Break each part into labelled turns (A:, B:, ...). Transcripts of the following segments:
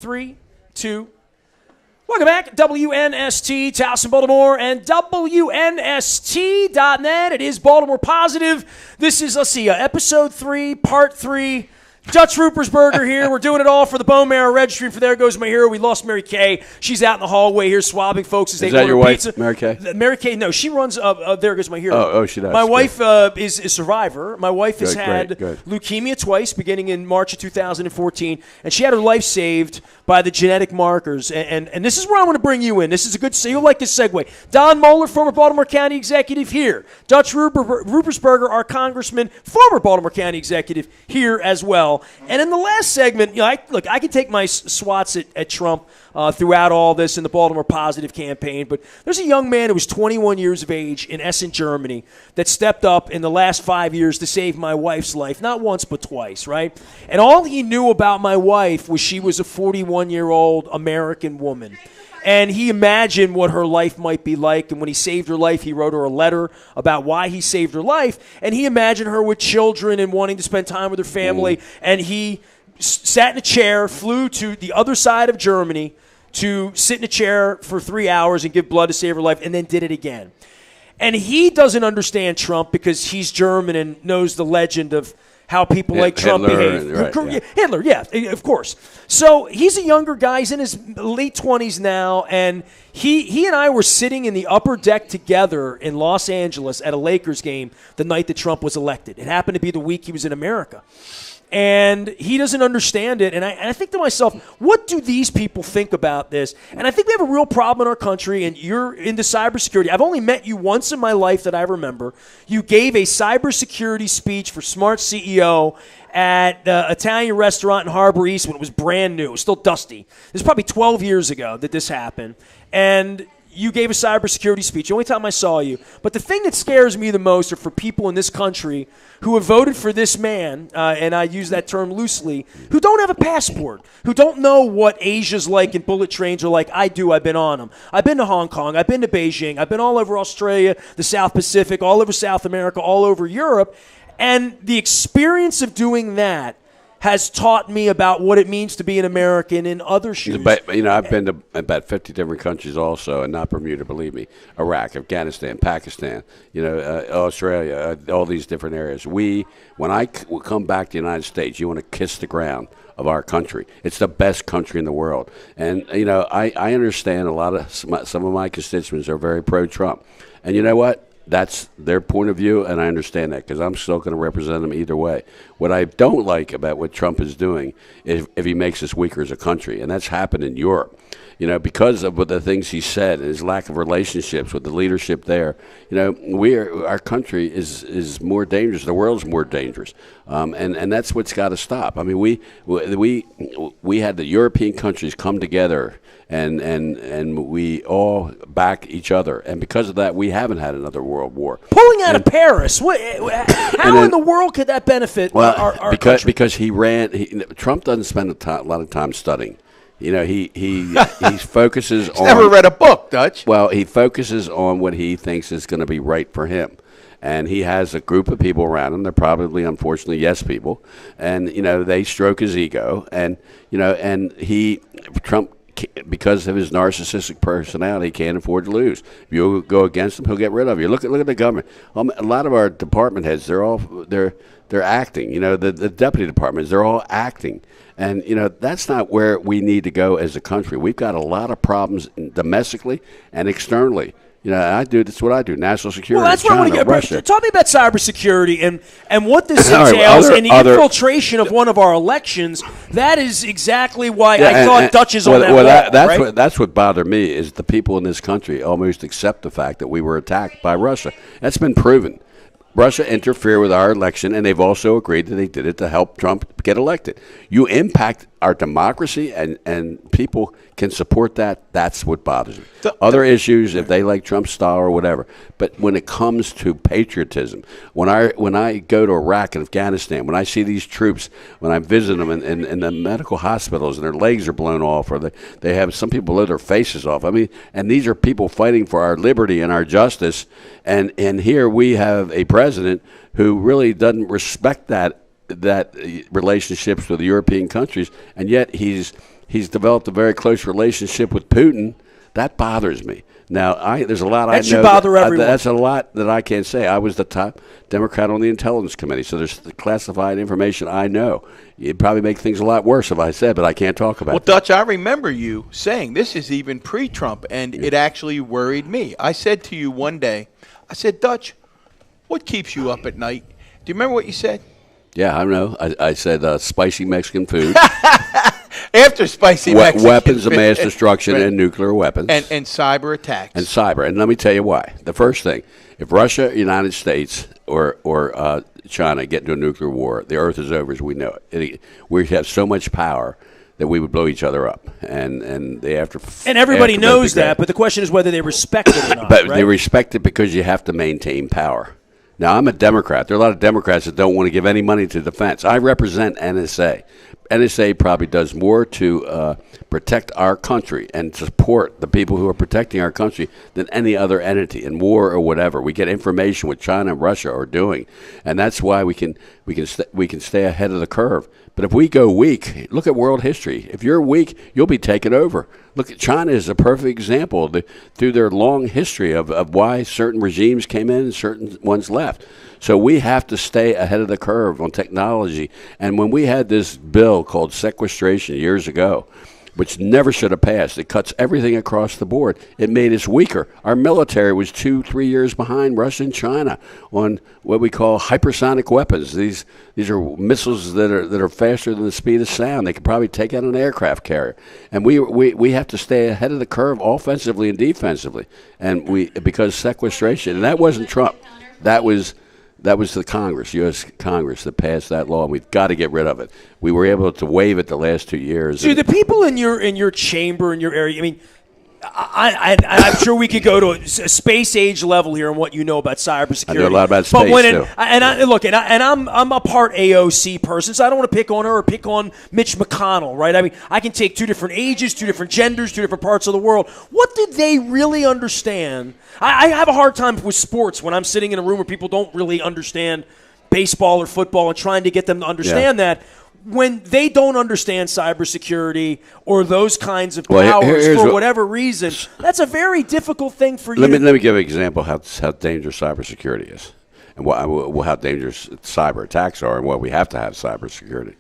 A: 3, 2. Welcome back. WNST, Towson, Baltimore, and WNST.net. It is Baltimore Positive. This is, episode 3, part 3. Dutch Ruppersberger here. We're doing it all for the bone marrow registry. For there goes my hero. We lost Mary Kay. She's out in the hallway here swabbing folks as they order pizza.
B: Is that your wife, Mary Kay?
A: Mary Kay, no. She runs there goes my hero.
B: Oh, she does.
A: My wife is a survivor. My wife has had leukemia twice, beginning in March of 2014, and she had her life saved by the genetic markers. And this is where I want to bring you in. This is a good. You'll like this segue. Don Mohler, former Baltimore County executive, here. Dutch Ruppersberger, our congressman, former Baltimore County executive, here as well. And in the last segment, I can take my swats at Trump throughout all this in the Baltimore Positive campaign, but there's a young man who was 21 years of age in Essen, Germany, that stepped up in the last 5 years to save my wife's life, not once but twice, right? And all he knew about my wife was she was a 41-year-old American woman. And he imagined what her life might be like. And when he saved her life, he wrote her a letter about why he saved her life. And he imagined her with children and wanting to spend time with her family. And he sat in a chair, flew to the other side of Germany to sit in a chair for 3 hours and give blood to save her life, and then did it again. And he doesn't understand Trump because he's German and knows the legend of how people like Trump behave. Hitler, yeah, of course. So he's a younger guy. He's in his late 20s now, and he and I were sitting in the upper deck together in Los Angeles at a Lakers game the night that Trump was elected. It happened to be the week he was in America. And he doesn't understand it. And I think to myself, what do these people think about this? And I think we have a real problem in our country, and you're into cybersecurity. I've only met you once in my life that I remember. You gave a cybersecurity speech for Smart CEO at the Italian restaurant in Harbor East when it was brand new. It was still dusty. This is probably 12 years ago that this happened. And you gave a cybersecurity speech. The only time I saw you. But the thing that scares me the most are for people in this country who have voted for this man, and I use that term loosely, who don't have a passport, who don't know what Asia's like and bullet trains are like. I do. I've been on them. I've been to Hong Kong. I've been to Beijing. I've been all over Australia, the South Pacific, all over South America, all over Europe. And the experience of doing that has taught me about what it means to be an American in other shoes.
B: But, I've been to about 50 different countries also, and not Bermuda, believe me. Iraq, Afghanistan, Pakistan, Australia, all these different areas. When I come back to the United States, you want to kiss the ground of our country. It's the best country in the world. And, I understand a lot of some of my constituents are very pro-Trump. And you know what? That's their point of view, and I understand that because I'm still going to represent them either way. What I don't like about what Trump is doing is if he makes us weaker as a country, and that's happened in Europe. Because of the things he said and his lack of relationships with the leadership there, our country is more dangerous. The world's more dangerous, and that's what's got to stop. I mean, we had the European countries come together, and we all back each other, and because of that, we haven't had another world war.
A: Pulling out of Paris, how in the world could that benefit our country?
B: Because Trump doesn't spend a lot of time studying. He focuses on.
C: Never read a book, Dutch.
B: Well, he focuses on what he thinks is going to be right for him, and he has a group of people around him. They're probably, unfortunately, yes people, and they stroke his ego, and Trump, because of his narcissistic personality, can't afford to lose. If you go against him, he'll get rid of you. Look at the government. A lot of our department heads, they're acting. The deputy departments, they're all acting. And, that's not where we need to go as a country. We've got a lot of problems domestically and externally. That's what I do, national security,
A: well, that's
B: China,
A: where we get,
B: Russia.
A: Talk me about cybersecurity and what this entails and the infiltration of one of our elections. That is exactly why I thought Dutch is on that wall,
B: that's what bothered me is the people in this country almost accept the fact that we were attacked by Russia. That's been proven. Russia interfered with our election, and they've also agreed that they did it to help Trump get elected. You impact our democracy, and people can support that. That's what bothers me. Other issues, if they like Trump's style or whatever. But when it comes to patriotism, when I go to Iraq and Afghanistan, when I see these troops, when I visit them in the medical hospitals and their legs are blown off, or they have some people blow their faces off. I mean, and these are people fighting for our liberty and our justice. And here we have a president who really doesn't respect that relationships with the European countries, and yet he's he's developed a very close relationship with Putin. That bothers me. Now, there's a lot
A: that should bother everyone.
B: That's a lot that I can't say. I was the top Democrat on the Intelligence Committee, so there's the classified information I know. It'd probably make things a lot worse if I said, but I can't talk about it.
C: Well, Dutch, I remember you saying this is even pre-Trump, and it actually worried me. I said to you one day, I said, Dutch, what keeps you up at night? Do you remember what you said?
B: Yeah, I know. I said spicy Mexican food.
C: After spicy Mexican
B: weapons
C: food.
B: of mass destruction and nuclear weapons.
C: And cyber attacks.
B: And cyber. And let me tell you why. The first thing, if Russia, United States, or China get into a nuclear war, the earth is over as we know it. We have so much power that we would blow each other up. And
A: everybody knows that, but the question is whether they respect it or not.
B: But
A: right?
B: they respect it because you have to maintain power. Now, I'm a Democrat. There are a lot of Democrats that don't want to give any money to defense. I represent NSA. NSA probably does more to protect our country and support the people who are protecting our country than any other entity in war or whatever. We get information what China and Russia are doing, and that's why we can stay ahead of the curve. But if we go weak, look at world history. If you're weak, you'll be taken over. Look at China is a perfect example through their long history of why certain regimes came in and certain ones left. So we have to stay ahead of the curve on technology. And when we had this bill called sequestration years ago, which never should have passed, it cuts everything across the board. It made us weaker. Our military was 2-3 years behind Russia and China on what we call hypersonic weapons. These are missiles that are faster than the speed of sound. They could probably take out an aircraft carrier. And we have to stay ahead of the curve offensively and defensively. And because sequestration, and that wasn't Trump. That was the Congress, U.S. Congress, that passed that law, and we've got to get rid of it. We were able to waive it the last 2 years.
A: So the people in your chamber, in your area, I mean, I'm sure we could go to a space age level here on what you know about cybersecurity.
B: I know a lot about space, too.
A: I'm a part AOC person, so I don't want to pick on her or pick on Mitch McConnell, right? I mean, I can take two different ages, two different genders, two different parts of the world. What did they really understand? I have a hard time with sports when I'm sitting in a room where people don't really understand baseball or football and trying to get them to understand that. When they don't understand cybersecurity or those kinds of powers for whatever reason, that's a very difficult thing for you.
B: Let me give an example how dangerous cybersecurity is and how dangerous cyber attacks are and why we have to have cybersecurity.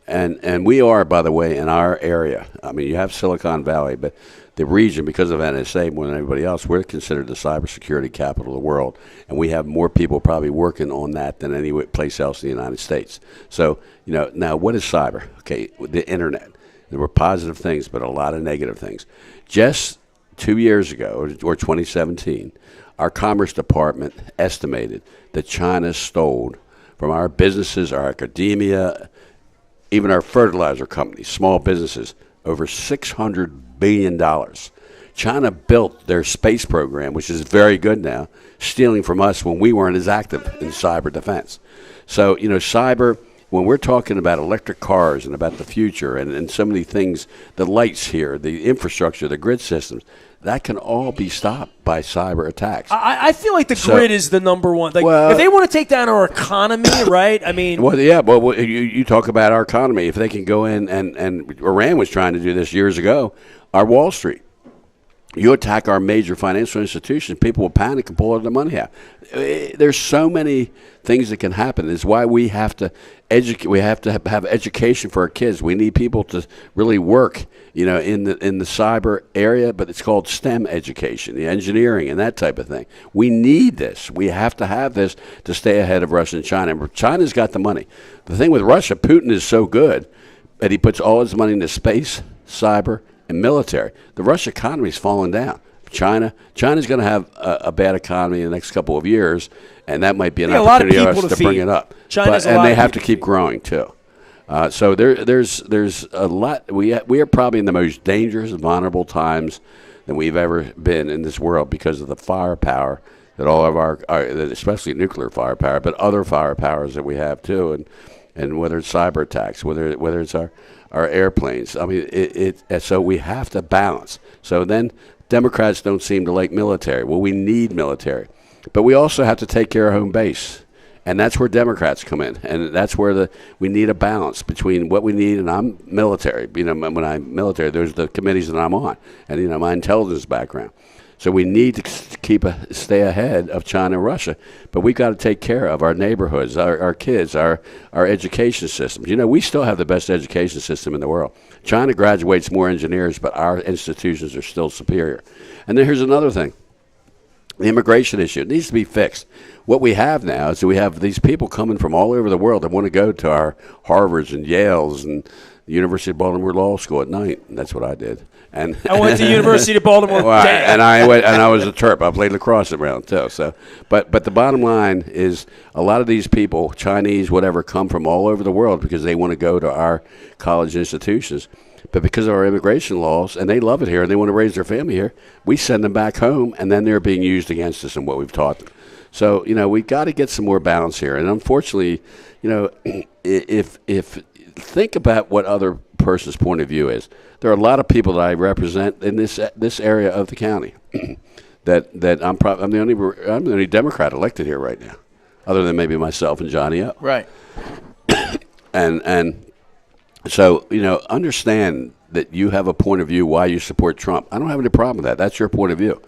B: And we are, by the way, in our area. I mean, you have Silicon Valley, but the region, because of NSA more than anybody else, we're considered the cybersecurity capital of the world, and we have more people probably working on that than any place else in the United States. So, now what is cyber? Okay, the internet. There were positive things, but a lot of negative things. Just 2 years ago, or 2017, our Commerce Department estimated that China stole from our businesses, our academia, even our fertilizer companies, small businesses, over $600 billion. China built their space program, which is very good now, stealing from us when we weren't as active in cyber defense. So, cyber, when we're talking about electric cars and about the future and so many things, the lights here, the infrastructure, the grid systems, that can all be stopped by cyber attacks.
A: I feel like the grid is the number one. If they want to take down our economy, right? I mean,
B: you talk about our economy. If they can go in and Iran was trying to do this years ago, our Wall Street. You attack our major financial institutions, people will panic and pull all their money out. There's so many things that can happen. It's why we have to educate. We have to have education for our kids. We need people to really work, in the cyber area, but it's called STEM education, the engineering and that type of thing. We need this. We have to have this to stay ahead of Russia and China. And China's got the money. The thing with Russia, Putin is so good that he puts all his money into space, cyber, and military. The Russian economy is falling down. China's going to have a bad economy in the next couple of years, and that might be an opportunity for us to bring it up. And they have to keep growing too. So there's a lot. We are probably in the most dangerous, vulnerable times than we've ever been in this world because of the firepower that all of our especially nuclear firepower, but other firepowers that we have too, and whether it's cyber attacks, whether it's our airplanes. I mean, so we have to balance. So then Democrats don't seem to like military. Well, we need military. But we also have to take care of home base. And that's where Democrats come in, and that's where we need a balance between what we need. And I'm military. You know, when I'm military, there's the committees that I'm on, and you know my intelligence background. So we need to stay ahead of China and Russia, but we've got to take care of our neighborhoods, our kids, our education systems. You know, we still have the best education system in the world. China graduates more engineers, but our institutions are still superior. And then here's another thing. The immigration issue needs to be fixed. What we have now is we have these people coming from all over the world that want to go to our Harvards and Yales and the University of Baltimore Law School at night. And that's what I did. And
A: I went to the University of Baltimore.
B: Well, and I was a Terp. I played lacrosse around too. So, but the bottom line is a lot of these people, Chinese, whatever, come from all over the world because they want to go to our college institutions. But because of our immigration laws, and they love it here, and they want to raise their family here, we send them back home, and then they're being used against us in what we've taught them. So, you know, we've got to get some more balance here. And unfortunately, you know, if think about what other person's point of view is. There are a lot of people that I represent in this area of the county that I'm the only Democrat elected here right now, other than maybe myself and Johnny O.
C: Right.
B: And so, you know, understand that you have a point of view why you support Trump. I don't have any problem with that. That's your point of view.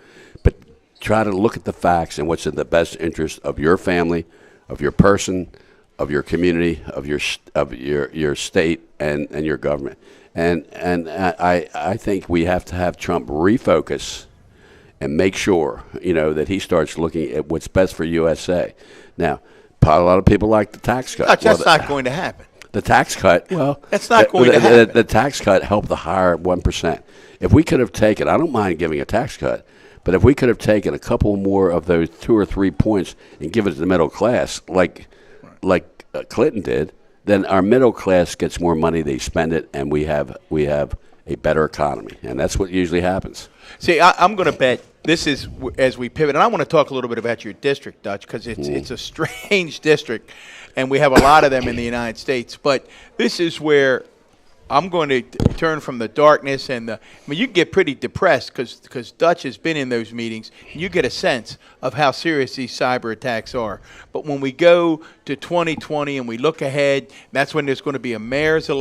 B: But try to look at the facts and what's in the best interest of your family, of your person, of your community, of your state and your government. And I think we have to have Trump refocus and make sure, you know, that he starts looking at what's best for USA. Now, a lot of people like the tax cut.
C: That's not going to happen.
B: The tax cut, well,
C: that's not going to happen.
B: The tax cut helped the higher 1%. If we could have taken, I don't mind giving a tax cut, but if we could have taken a couple more of those 2 or 3 points and given it to the middle class, like Clinton did, then our middle class gets more money, they spend it, and we have a better economy, and that's what usually happens.
C: See, I'm going to bet this is as we pivot, and I want to talk a little bit about your district, Dutch, because it's a strange district, and we have a lot of them in the United States. But this is where I'm going to turn from the darkness and you get pretty depressed because Dutch has been in those meetings, and you get a sense of how serious these cyber attacks are. But when we go to 2020 and we look ahead, that's when there's going to be a mayoral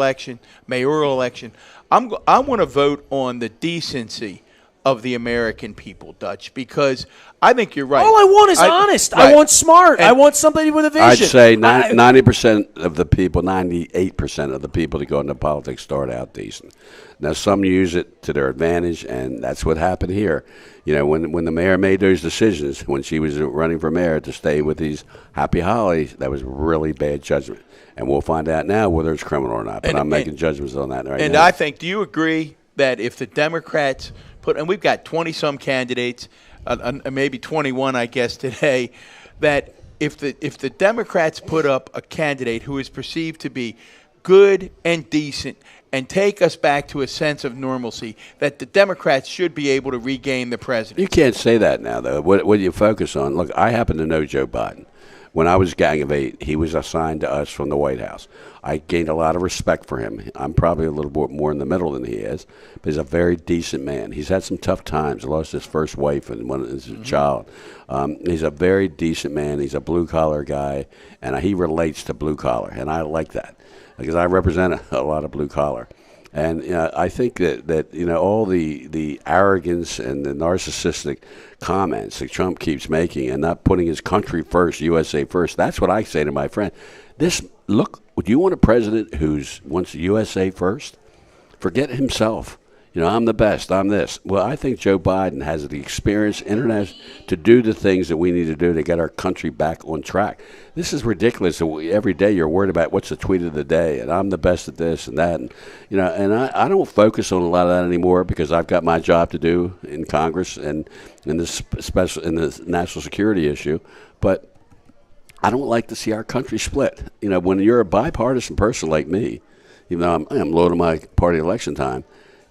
C: election. I want to vote on the decency of the American people, Dutch, because I think you're right.
A: All I want is honest. Right. I want smart. I want somebody with a vision.
B: I'd say 90% of the people, 98% of the people that go into politics start out decent. Now, some use it to their advantage, and that's what happened here. You know, when the mayor made those decisions, when she was running for mayor to stay with these Happy Hollies, that was really bad judgment. And we'll find out now whether it's criminal or not. But I'm making judgments on that right now.
C: And I think, do you agree that if the Democrats and we've got 20-some candidates, maybe 21, I guess, today, that if the Democrats put up a candidate who is perceived to be good and decent and take us back to a sense of normalcy, that the Democrats should be able to regain the presidency?
B: You can't say that now, though. What do you focus on? Look, I happen to know Joe Biden. When I was Gang of Eight, he was assigned to us from the White House. I gained a lot of respect for him. I'm probably a little bit more in the middle than he is, but he's a very decent man. He's had some tough times. He lost his first wife and his child. He's a very decent man. He's a blue-collar guy, and he relates to blue-collar, and I like that because I represent a lot of blue-collar. And I think that all the arrogance and the narcissistic comments that Trump keeps making and not putting his country first, USA first, that's what I say to my friend. Would you want a president who wants USA first? Forget himself. I'm the best. I'm this. Well, I think Joe Biden has the experience to do the things that we need to do to get our country back on track. This is ridiculous. Every day you're worried about what's the tweet of the day, and I'm the best at this and that. And I don't focus on a lot of that anymore because I've got my job to do in Congress and in the national security issue. But I don't like to see our country split. When you're a bipartisan person like me, even though I'm low to my party election time,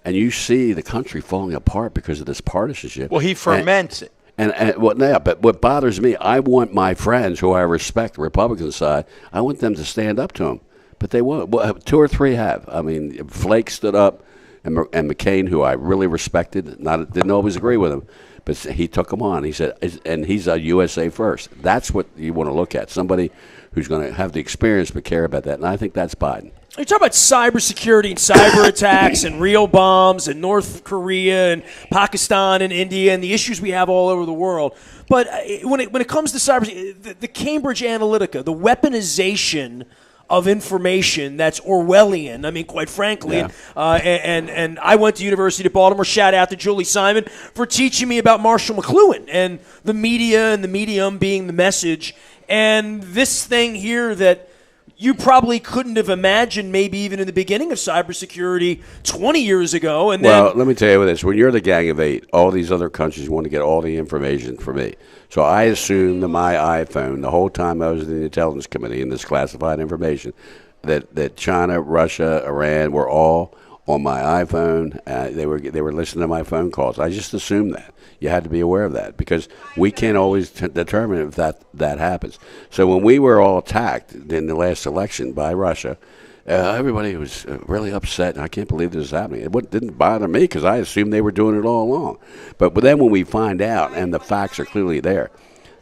B: and you see the country falling apart because of this partisanship.
C: Well, he ferments it.
B: But what bothers me, I want my friends who I respect, the Republican side, I want them to stand up to him. But they won't. Well, 2 or 3 have. I mean, Flake stood up. and McCain, who I really respected, didn't always agree with him, but he took him on. He said, and he's a USA first. That's what you want to look at, somebody who's going to have the experience but care about that, and I think that's Biden.
A: You talk about cybersecurity and cyber attacks and real bombs and North Korea and Pakistan and India and the issues we have all over the world. But when it comes to cyber, the Cambridge Analytica, the weaponization of information that's Orwellian. I mean, quite frankly,
B: yeah.
A: and I went to University of Baltimore. Shout out to Julie Simon for teaching me about Marshall McLuhan and the media and the medium being the message. And this thing here that you probably couldn't have imagined maybe even in the beginning of cybersecurity 20 years ago. And
B: well, let me tell you this. When you're the Gang of Eight, all these other countries want to get all the information from me. So I assumed that my iPhone, the whole time I was in the Intelligence Committee in this classified information, that China, Russia, Iran were all on my iPhone. They were listening to my phone calls. I just assumed that. You had to be aware of that because we can't always determine if that happens. So when we were all attacked in the last election by Russia, everybody was really upset. I can't believe this is happening. It didn't bother me because I assumed they were doing it all along. But then when we find out, and the facts are clearly there,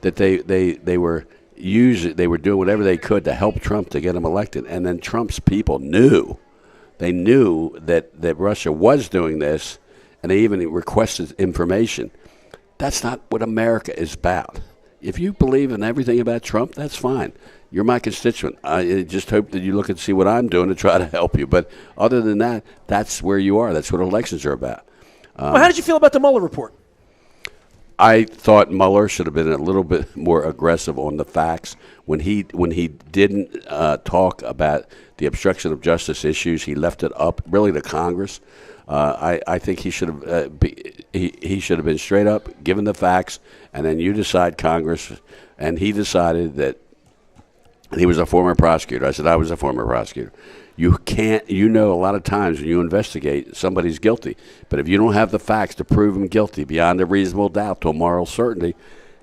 B: that they were doing whatever they could to help Trump to get him elected, and then Trump's people knew. They knew that Russia was doing this, and they even requested information. That's not what America is about. If you believe in everything about Trump, that's fine. You're my constituent. I just hope that you look and see what I'm doing to try to help you. But other than that, that's where you are. That's what elections are about.
A: Well, how did you feel about the Mueller report?
B: I thought Mueller should have been a little bit more aggressive on the facts. When he didn't talk about the obstruction of justice issues, he left it up really to Congress. I think he should have he should have been straight up, given the facts, and then you decide, Congress. And he decided that he was a former prosecutor. I said I was a former prosecutor. You can't, a lot of times when you investigate, somebody's guilty. But if you don't have the facts to prove him guilty beyond a reasonable doubt to a moral certainty,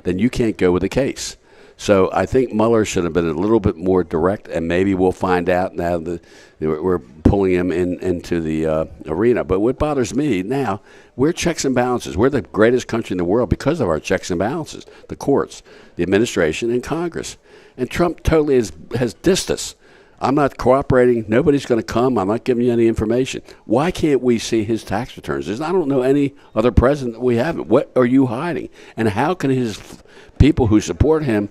B: then you can't go with the case. So I think Mueller should have been a little bit more direct, and maybe we'll find out now that we're pulling him into the arena. But what bothers me now, we're checks and balances. We're the greatest country in the world because of our checks and balances, the courts, the administration, and Congress. And Trump totally has dissed us. I'm not cooperating. Nobody's going to come. I'm not giving you any information. Why can't we see his tax returns? I don't know any other president that we haven't. What are you hiding? And how can his people who support him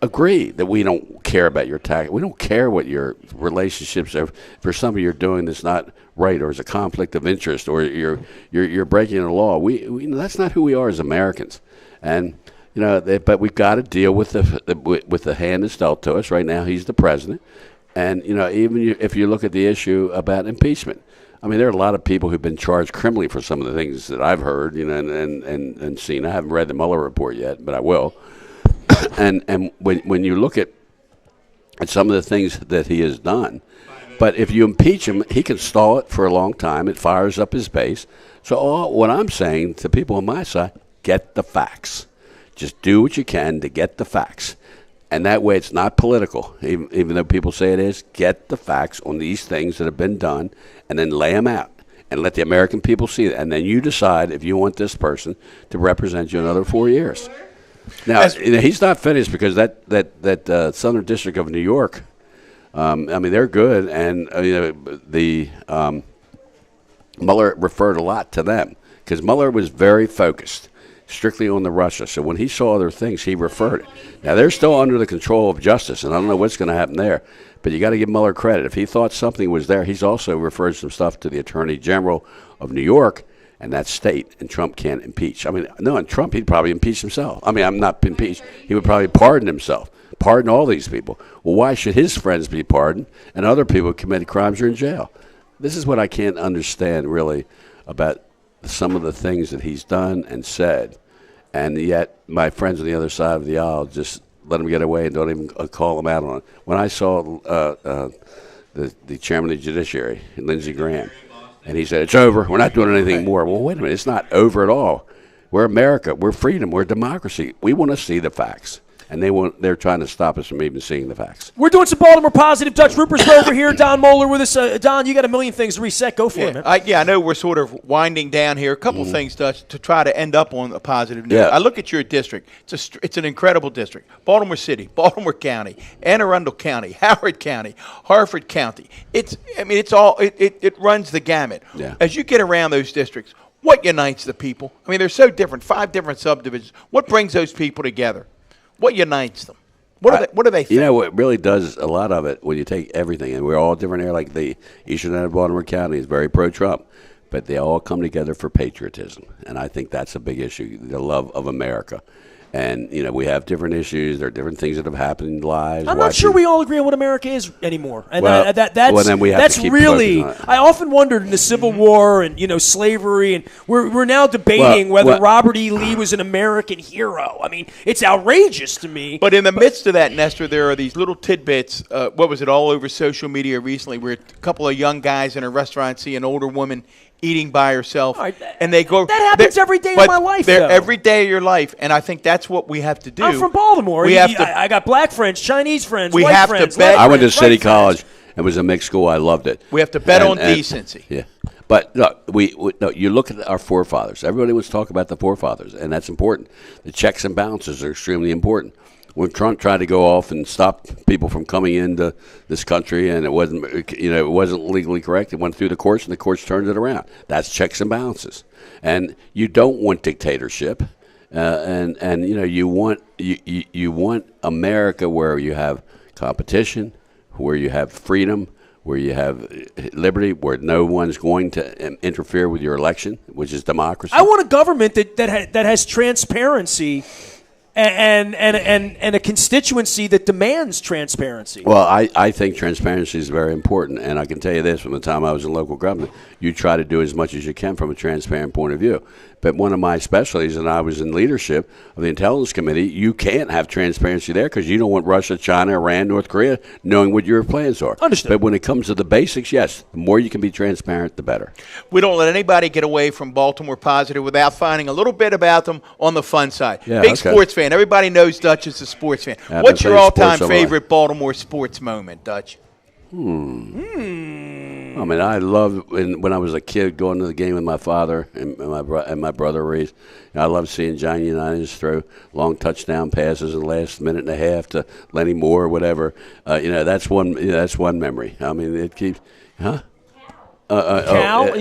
B: agree that we don't care about your tax? We don't care what your relationships are. For somebody you're doing that's not right, or is a conflict of interest, or you're breaking the law. We that's not who we are as Americans. And but we've got to deal with the hand that's dealt to us right now. He's the president. And, even if you look at the issue about impeachment, I mean, there are a lot of people who've been charged criminally for some of the things that I've heard, and seen. I haven't read the Mueller report yet, but I will. And when you look at some of the things that he has done, but if you impeach him, he can stall it for a long time. It fires up his base. So what I'm saying to people on my side, get the facts. Just do what you can to get the facts. And that way it's not political, even though people say it is. Get the facts on these things that have been done and then lay them out and let the American people see that. And then you decide if you want this person to represent you another 4 years. Now, he's not finished because that Southern District of New York, I mean, they're good. And, the Mueller referred a lot to them because Mueller was very focused strictly on the Russia. So when he saw other things, he referred it. Now, they're still under the control of justice, and I don't know what's going to happen there. But you got to give Mueller credit. If he thought something was there, he's also referred some stuff to the Attorney General of New York, and that's state, and Trump can't impeach. I mean, no, and Trump, he'd probably impeach himself. I mean, I'm not impeached. He would probably pardon himself, pardon all these people. Well, why should his friends be pardoned and other people who committed crimes are in jail? This is what I can't understand, really, about some of the things that he's done and said. And yet my friends on the other side of the aisle just let him get away and don't even call him out on it. When I saw the chairman of the judiciary, Lindsey Graham, and he said, it's over, we're not doing anything more. Well, wait a minute, it's not over at all. We're America, we're freedom, we're democracy. We want to see the facts. and they're trying to stop us from even seeing the facts.
A: We're doing some Baltimore Positive. Dutch Ruppersberger here. Don Mohler with us. Don, you got a million things to reset. Go for it, man.
C: I know we're sort of winding down here. A couple things, Dutch, to try to end up on a positive note.
B: Yeah.
C: I look at your district. It's an incredible district. Baltimore City, Baltimore County, Anne Arundel County, Howard County, Harford County. It runs the gamut.
B: Yeah.
C: As you get around those districts, what unites the people? I mean, they're so different. 5 different subdivisions. What brings those people together? What unites them? What do they think?
B: You know, what really does a lot of it when you take everything, and we're all different here, like the eastern end of Baltimore County is very pro-Trump, but they all come together for patriotism, and I think that's a big issue, the love of America. And, you know, we have different issues. There are different things that have happened in lives.
A: I'm not sure we all agree on what America is anymore. And
B: well, then we have to keep
A: really,
B: focusing on it.
A: I often wondered in the Civil War and, slavery, and we're now debating whether Robert E. Lee was an American hero. I mean, it's outrageous to me.
C: But in the midst of that, Nestor, there are these little tidbits. What was it, all over social media recently, where a couple of young guys in a restaurant see an older woman eating by herself, and they go.
A: That happens every day of my life, though.
C: Every day of your life, and I think that's what we have to do.
A: I'm from Baltimore. I got black friends, Chinese friends, white friends.
B: I went to City College. It was a mixed school. I loved it.
C: We have to bet on decency.
B: Yeah. But look, you look at our forefathers. Everybody wants to talk about the forefathers, and that's important. The checks and balances are extremely important. When Trump tried to go off and stop people from coming into this country, and it wasn't legally correct, it went through the courts, and the courts turned it around. That's checks and balances, and you don't want dictatorship, and you want America where you have competition, where you have freedom, where you have liberty, where no one's going to interfere with your election, which is democracy.
A: I want a government that has transparency. And a constituency that demands transparency.
B: Well, I think transparency is very important, and I can tell you this: from the time I was in local government, you try to do as much as you can from a transparent point of view. But one of my specialties, and I was in leadership of the Intelligence Committee, you can't have transparency there because you don't want Russia, China, Iran, North Korea knowing what your plans are.
A: Understood.
B: But when it comes to the basics, yes, the more you can be transparent, the better.
C: We don't let anybody get away from Baltimore Positive without finding a little bit about them on the fun side.
B: Yeah,
C: Big sports fan. Everybody knows Dutch is a sports fan. What's your all-time favorite Baltimore sports moment, Dutch?
B: I mean, I loved when I was a kid going to the game with my father and my brother Reese. I loved seeing John Unitas throw long touchdown passes in the last minute and a half to Lenny Moore or whatever. That's one memory. I mean, it keeps, huh?
A: Cal?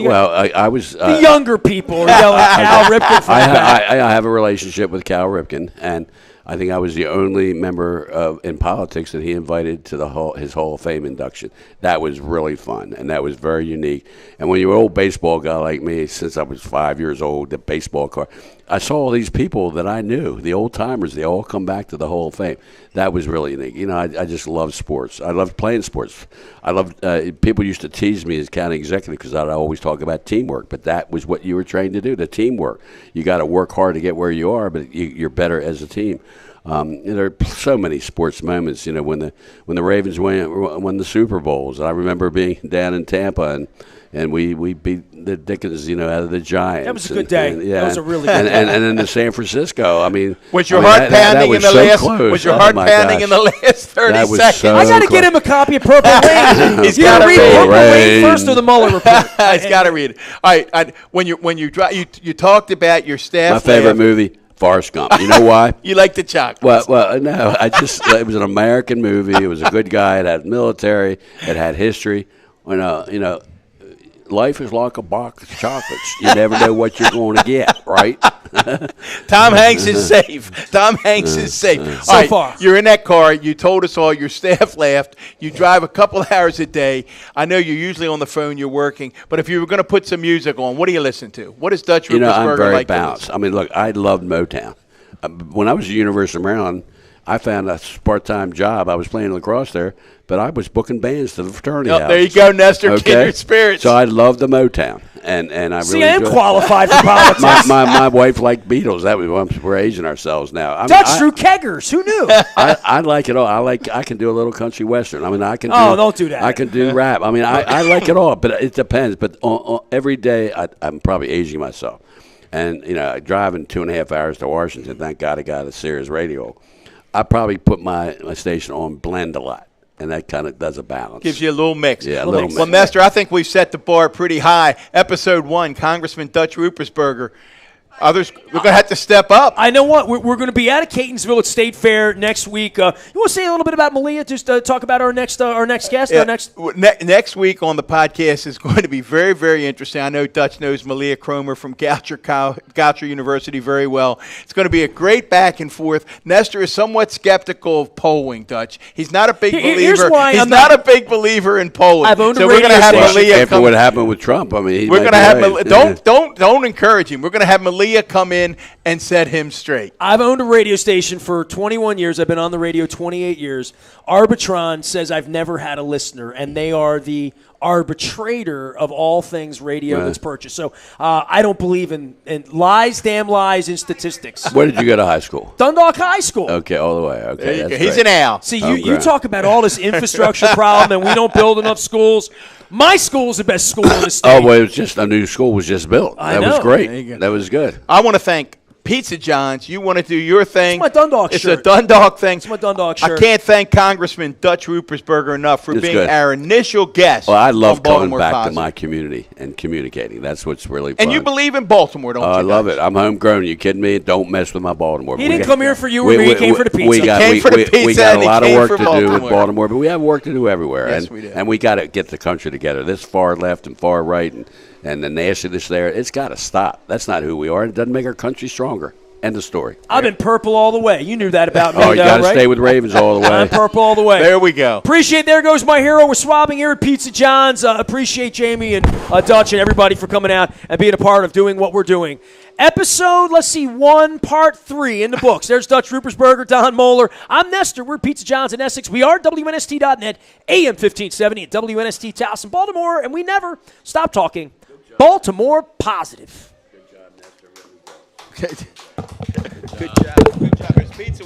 B: I was
A: the younger people are yelling Cal Ripken.
B: I have a relationship with Cal Ripken, and I think I was the only member in politics that he invited to his Hall of Fame induction. That was really fun, and that was very unique. And when you're an old baseball guy like me, since I was 5 years old, the baseball card, I saw all these people that I knew, the old timers. They all come back to the Hall of Fame. That was really unique. I just love sports. I loved playing sports. I loved. People used to tease me as county executive because I'd always talk about teamwork. But that was what you were trained to do. The teamwork. You got to work hard to get where you are, but you're better as a team. There are so many sports moments. When the Ravens won the Super Bowls. I remember being down in Tampa and we beat the Dickens, out of the Giants.
A: That was a good day. That was a really good day.
B: And then to San Francisco. I mean,
C: was your heart pounding in the last? Was your heart pounding in the last 30 seconds?
A: I got to get him a copy of Purple Rain. He's got to read Purple Rain first, or the Mueller report.
C: He's got to read it. All right. When you talked about your staff.
B: My favorite movie. Forrest Gump. You know why?
C: You like the chocolates.
B: Well, no. It was an American movie. It was a good guy. It had military. It had history. Life is like a box of chocolates. You never know what you're going to get, right?
C: Tom Hanks is safe. Tom Hanks is safe.
A: So far.
C: You're in that car. You told us all your staff laughed. You drive a couple hours a day. I know you're usually on the phone. You're working. But if you were going to put some music on, what do you listen to? What does Dutch Ruppersberger
B: I'm very
C: like
B: balanced. I mean, look, I loved Motown. When I was at the University of Maryland, I found a part-time job. I was playing lacrosse there, but I was booking bands to the fraternity house.
C: There you go, Nestor. Okay? Kindred spirits.
B: So I loved the Motown, and I really.
A: See, I am qualified for politics.
B: my wife liked Beatles. That was we're aging ourselves now.
A: Dutch threw keggers. Who knew?
B: I like it all. I can do a little country western. I mean, I can.
A: Don't do that.
B: I can do rap. I mean, I like it all, but it depends. But every day, I'm probably aging myself, and driving 2.5 hours to Washington. Thank God I got a Sirius radio. I probably put my station on blend a lot, and that kind of does a balance.
C: Gives you a little mix.
B: Yeah, a little mix.
C: Well, Nestor, I think we've set the bar pretty high. Episode 1, Congressman Dutch Ruppersberger. Others, we're going to have to step up.
A: I know what. We're going to be out of Catonsville at State Fair next week. You want to say a little bit about Malia? Just talk about our next guest.
C: Yeah. Next week on the podcast is going to be very, very interesting. I know Dutch knows Malia Cromer from Goucher University very well. It's going to be a great back and forth. Nestor is somewhat skeptical of polling, Dutch. He's not a big believer.
A: Here's why
C: He's not a big believer in polling.
A: I've owned
C: so
A: a
C: we're going to have Malia
B: after what happened with Trump. I mean,
C: we're going to have don't encourage him. We're going to have Malia come in and set him straight.
A: I've owned a radio station for 21 years. I've been on the radio 28 years. Arbitron says I've never had a listener, and they are the arbitrator of all things radio that's purchased. So I don't believe in lies, damn lies, and statistics.
B: Where did you go to high school?
A: Dundalk High School.
B: Okay, all the way. Okay, that's
C: he's
B: great.
C: an owl.
A: See, you talk about all this infrastructure problem, and we don't build enough schools. My school's the best school in the state.
B: Oh, well, it was just a new school was just built. That was great. That was good.
C: I want to thank Pizza John's. You want to do your thing.
A: It's my Dundalk
C: shirt.
A: It's
C: a Dundalk thing.
A: It's my Dundalk shirt.
C: I can't thank Congressman Dutch Ruppersberger enough for being our initial guest.
B: Well, I love coming back
C: Positive.
B: to my community and communicating. That's what's really fun.
C: And you believe in Baltimore, don't you?
B: I love it. I'm homegrown. You kidding me? Don't mess with my Baltimore.
A: He didn't come here for you or me. He came for the pizza.
B: We got a lot of work to do with
C: Baltimore,
B: but we have work to do everywhere.
C: Yes, we do.
B: And we got to get the country together. This far left and far right and the nastiness there, it's got to stop. That's not who we are. It doesn't make our country stronger. End of story.
A: I've been purple all the way. You knew that about me.
B: Oh, you got to
A: right?
B: stay with Ravens all the way.
A: I'm purple all the way.
C: There we go.
A: Appreciate there goes my hero. We're swabbing here at Pizza John's. Appreciate Jamie and Dutch and everybody for coming out and being a part of doing what we're doing. Episode, 1, Part 3 in the books. There's Dutch Ruppersberger, Don Mohler. I'm Nestor. We're Pizza John's in Essex. We are WNST.net, AM 1570 at WNST Towson, Baltimore, and we never stop talking Baltimore Positive.
C: Good job. Good job. Good job. Pizza.